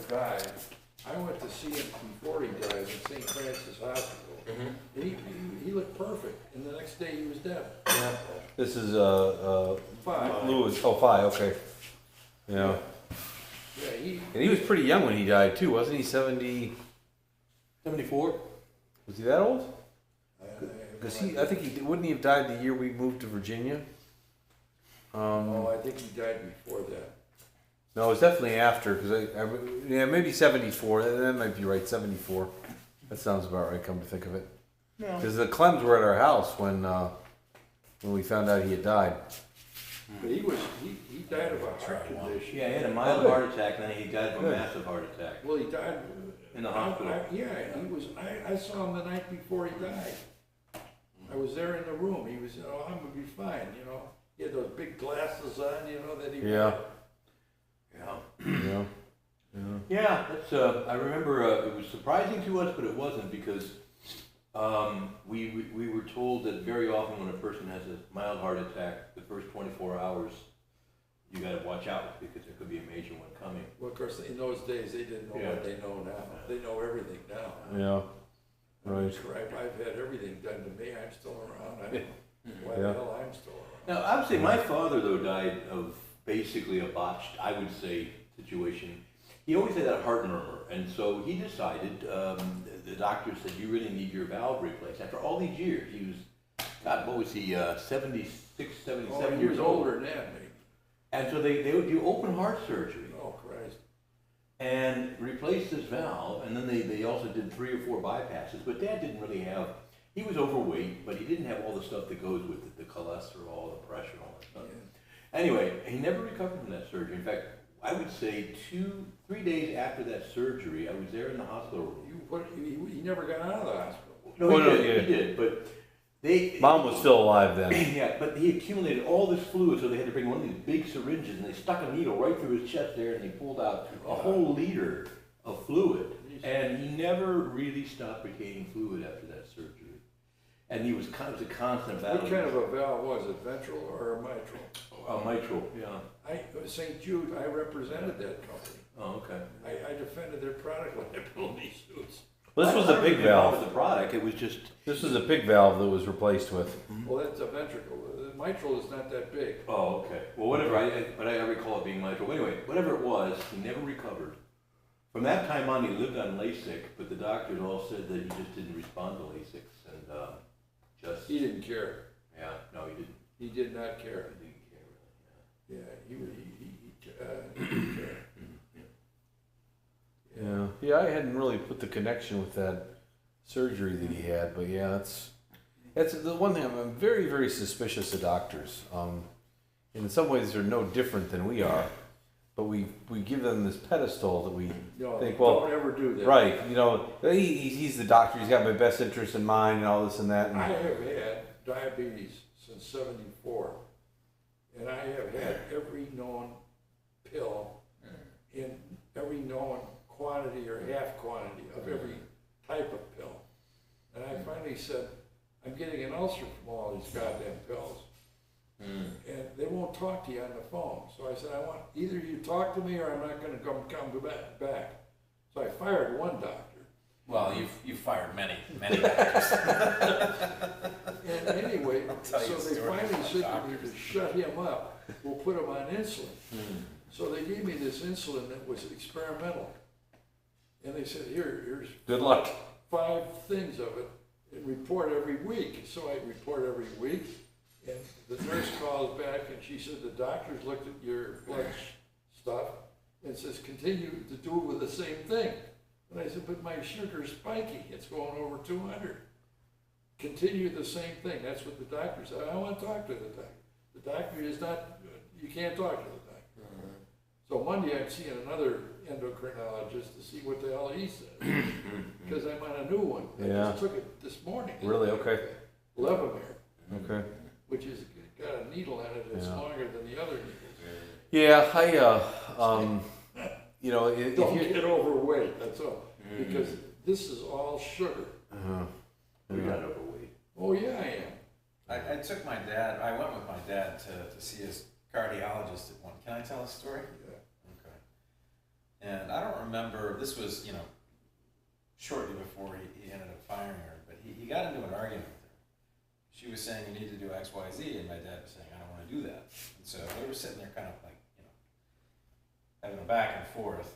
died, I went to see him before he died in St. Francis Hospital. And he looked perfect, and the next day he was dead. Yeah. This is Five. Lewis. Oh, 5. Okay. Yeah. Yeah, And he was pretty young when he died too, wasn't he? 70. 74? Was he that old? Because I think wouldn't he have died the year we moved to Virginia? I think he died before that. No, it was definitely after. Yeah, maybe 74. That might be right. 74. That sounds about right. Come to think of it. Because the Clems were at our house when we found out he had died. But he died of a heart condition. Yeah, he had a mild heart attack, and then he died of a massive heart attack. Well, he died in the hospital. I saw him the night before he died. I was there in the room. He was, I'm gonna be fine, He had those big glasses on, that he Yeah. Yeah. Yeah, that's. I remember it was surprising to us, but it wasn't because we were told that very often when a person has a mild heart attack, the first 24 hours, you got to watch out because there could be a major one coming. Well, of course, in those days they didn't know what they know now. They know everything now. Yeah. Right. I've had everything done to me. I'm still around. I don't know why the hell I'm still around. Now, I would say my father though died of basically a botched, I would say, situation. He always had that heart murmur, and so he decided, the doctor said, you really need your valve replaced. After all these years, he was, God, what was he, 76, 77 years old. Older than that, maybe. And so they would do open heart surgery. Oh, Christ. And replaced his valve, and then they also did 3 or 4 bypasses, but Dad didn't really have, he was overweight, but he didn't have all the stuff that goes with it, the cholesterol, the pressure, all that stuff. Yeah. Anyway, he never recovered from that surgery. In fact, I would say 2-3 days after that surgery, I was there in the hospital room. He never got out of the hospital. No, he did, but Mom was still alive then. Yeah, but he accumulated all this fluid, so they had to bring one of these big syringes, and they stuck a needle right through his chest there, and they pulled out a whole liter of fluid. And he never really stopped retaining fluid after that surgery. And it was a constant battle. What kind of a valve was it, ventral or a mitral? Mitral, yeah. St. Jude, I represented that company. Oh, okay. I defended their product liability suits. Well, this was a big valve. The product, it was just. This was a big valve that was replaced with. Well, that's a ventricle. The mitral is not that big. Oh, okay. Well, whatever. But I recall it being mitral. Anyway, whatever it was, he never recovered. From that time on, he lived on Lasix, but the doctors all said that he just didn't respond to Lasix, and He didn't care. Yeah, no, he didn't. He did not care. He didn't care really. Yeah, he didn't care. Yeah, I hadn't really put the connection with that surgery that he had, but yeah, that's the one thing. I'm very, very suspicious of doctors. In some ways, they're no different than we are, but we give them this pedestal that we think, well, don't ever do that. Right? He's the doctor. He's got my best interest in mind, and all this and that. And I have had diabetes since '74, and I have had every known pill in every known quantity or half quantity of every type of pill. And I finally said, I'm getting an ulcer from all these goddamn pills. And they won't talk to you on the phone. So I said, I want either you talk to me or I'm not going to come back. So I fired one doctor. Well, you've fired many doctors. And anyway, so they finally said to me to shut him up. We'll put him on insulin. So they gave me this insulin that was experimental. And they said, here's good luck. 5 things of it, and report every week. So I report every week, and the nurse calls back, and she said, the doctors looked at your blood stuff, and says, continue to do it with the same thing. And I said, but my sugar's spiking, it's going over 200. Continue the same thing, that's what the doctor said. I want to talk to the doctor. The doctor is not, you can't talk to the doctor. So Monday I'm seeing another endocrinologist to see what the hell he says, because I'm on a new one. I just took it this morning. Really? Okay. Levemir. Okay. Which is got a needle in it that's longer than the other needles. Yeah, Don't get overweight. That's all. Because this is all sugar. You're not overweight. Oh yeah, I am. I took my dad. I went with my dad to see his cardiologist at one. Can I tell a story? Yeah. Okay. And I don't remember, this was, you know, shortly before he ended up firing her, but he got into an argument with her. She was saying, you need to do X, Y, Z, and my dad was saying, I don't want to do that. And so they were sitting there kind of like, you know, having a back and forth.